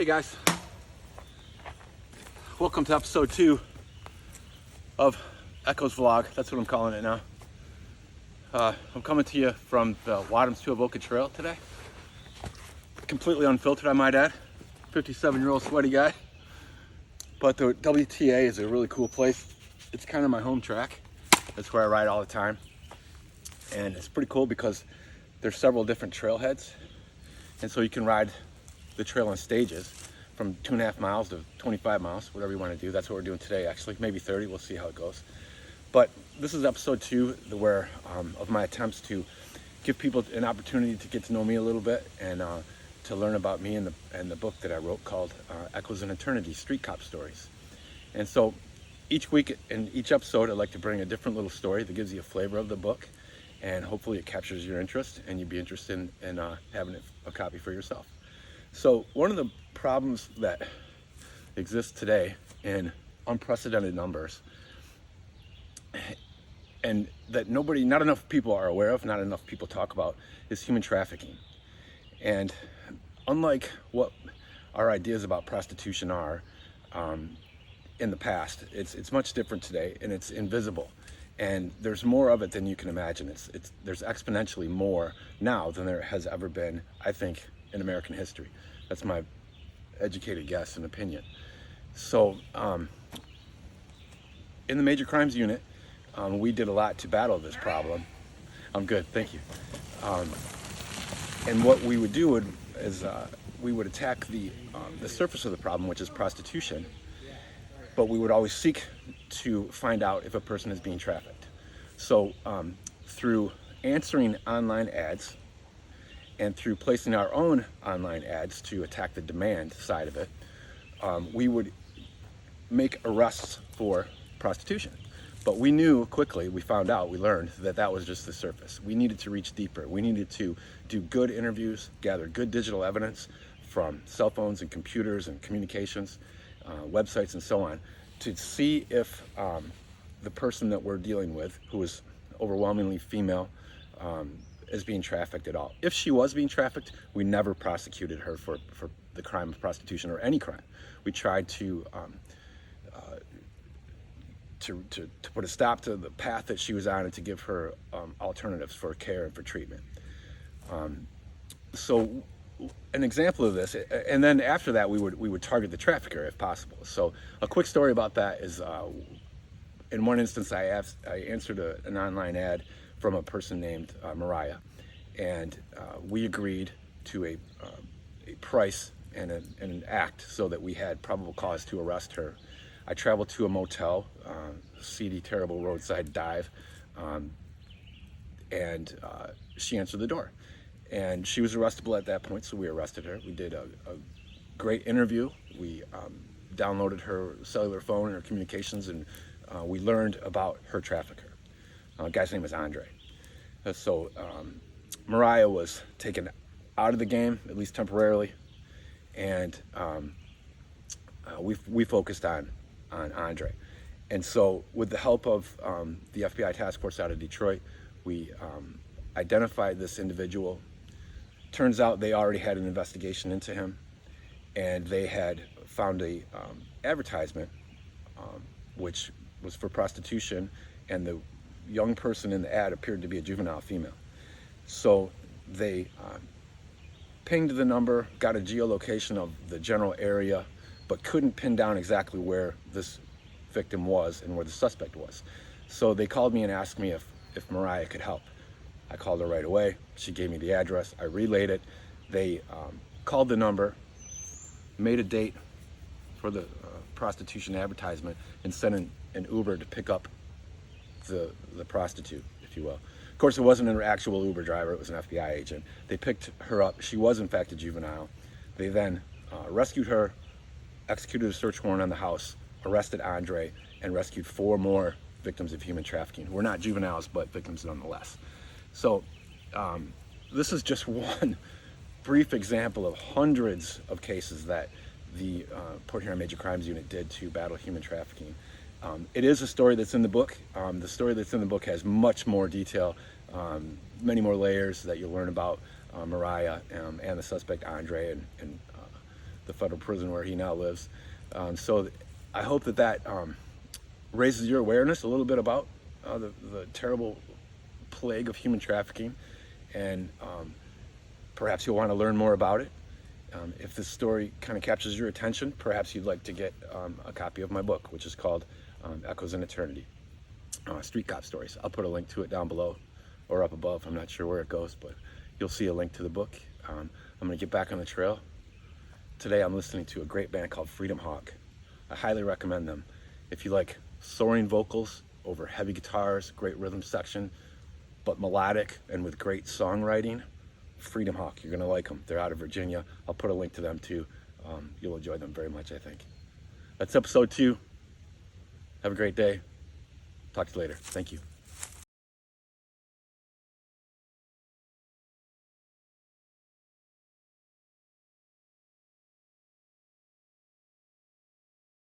guys, welcome to episode 2 of Echo's vlog. That's what I'm calling it now. I'm coming to you from the Wadhams to Avoca Trail today. Completely unfiltered, I might add. 57-year-old sweaty guy. But the WTA is a really cool place. It's kind of my home track. That's where I ride all the time. And it's pretty cool because there's several different trailheads. And so you can ride the trail in stages from 2.5 miles to 25 miles, whatever you want to do. That's what we're doing today, actually. Maybe 30, we'll see how it goes. But this is episode 2 of my attempts to give people an opportunity to get to know me a little bit and to learn about me and the book that I wrote called Echoes in Eternity, Street Cop Stories. And so each week in each episode, I'd like to bring a different little story that gives you a flavor of the book, and hopefully it captures your interest and you'd be interested in having a copy for yourself. So one of the problems that exists today in unprecedented numbers, and that not enough people are aware of, not enough people talk about, is human trafficking. And unlike what our ideas about prostitution are in the past, it's much different today, and it's invisible. And there's more of it than you can imagine. There's exponentially more now than there has ever been, I think, in American history. That's my educated guess and opinion. So in the Major Crimes Unit, we did a lot to battle this problem. I'm good, thank you. And what we would do is we would attack the surface of the problem, which is prostitution, but we would always seek to find out if a person is being trafficked. So through answering online ads and through placing our own online ads to attack the demand side of it, we would make arrests for prostitution. But we knew quickly, we learned that was just the surface. We needed to reach deeper. We needed to do good interviews, gather good digital evidence from cell phones and computers and communications, websites and so on, to see if the person that we're dealing with, who is overwhelmingly female, is being trafficked at all. If she was being trafficked, we never prosecuted her for the crime of prostitution or any crime. We tried to put a stop to the path that she was on and to give her alternatives for care and for treatment. So an example of this, and then after that we would target the trafficker if possible. So a quick story about that is, in one instance I answered an online ad from a person named Mariah, and we agreed to a price and an act so that we had probable cause to arrest her. I traveled to a motel, seedy, terrible roadside dive, and she answered the door. And she was arrestable at that point, so we arrested her. We did a great interview. We downloaded her cellular phone and her communications, and we learned about her trafficker. The guy's name is Andre. So Mariah was taken out of the game, at least temporarily, and we focused on Andre. And so with the help of the FBI task force out of Detroit, we identified this individual. Turns out they already had an investigation into him, and they had found a advertisement which was for prostitution, and the young person in the ad appeared to be a juvenile female. So they pinged the number, got a geolocation of the general area, but couldn't pin down exactly where this victim was and where the suspect was. So they called me and asked me if Mariah could help. I called her right away. She gave me the address. I relayed it. They called the number, made a date for the prostitution advertisement, and sent an Uber to pick up the prostitute, if you will. Of course, it wasn't an actual Uber driver. It was an FBI agent. They picked her up. She was, in fact, a juvenile. They then rescued her, executed a search warrant on the house, arrested Andre, and rescued 4 more victims of human trafficking, who were not juveniles, but victims nonetheless. So this is just one brief example of hundreds of cases that the Port Huron Major Crimes Unit did to battle human trafficking. It is a story that's in the book. The story that's in the book has much more detail, many more layers that you'll learn about Mariah and the suspect Andre, and the federal prison where he now lives. So I hope that raises your awareness a little bit about the terrible plague of human trafficking, and perhaps you'll want to learn more about it. If this story kind of captures your attention, perhaps you'd like to get a copy of my book, which is called Echoes in Eternity, Street Cop Stories. I'll put a link to it down below or up above. I'm not sure where it goes, but you'll see a link to the book. I'm going to get back on the trail. Today I'm listening to a great band called Freedom Hawk. I highly recommend them. If you like soaring vocals over heavy guitars, great rhythm section, but melodic and with great songwriting, Freedom Hawk, you're going to like them. They're out of Virginia. I'll put a link to them too. You'll enjoy them very much, I think. That's episode 2. Have a great day. Talk to you later. Thank you.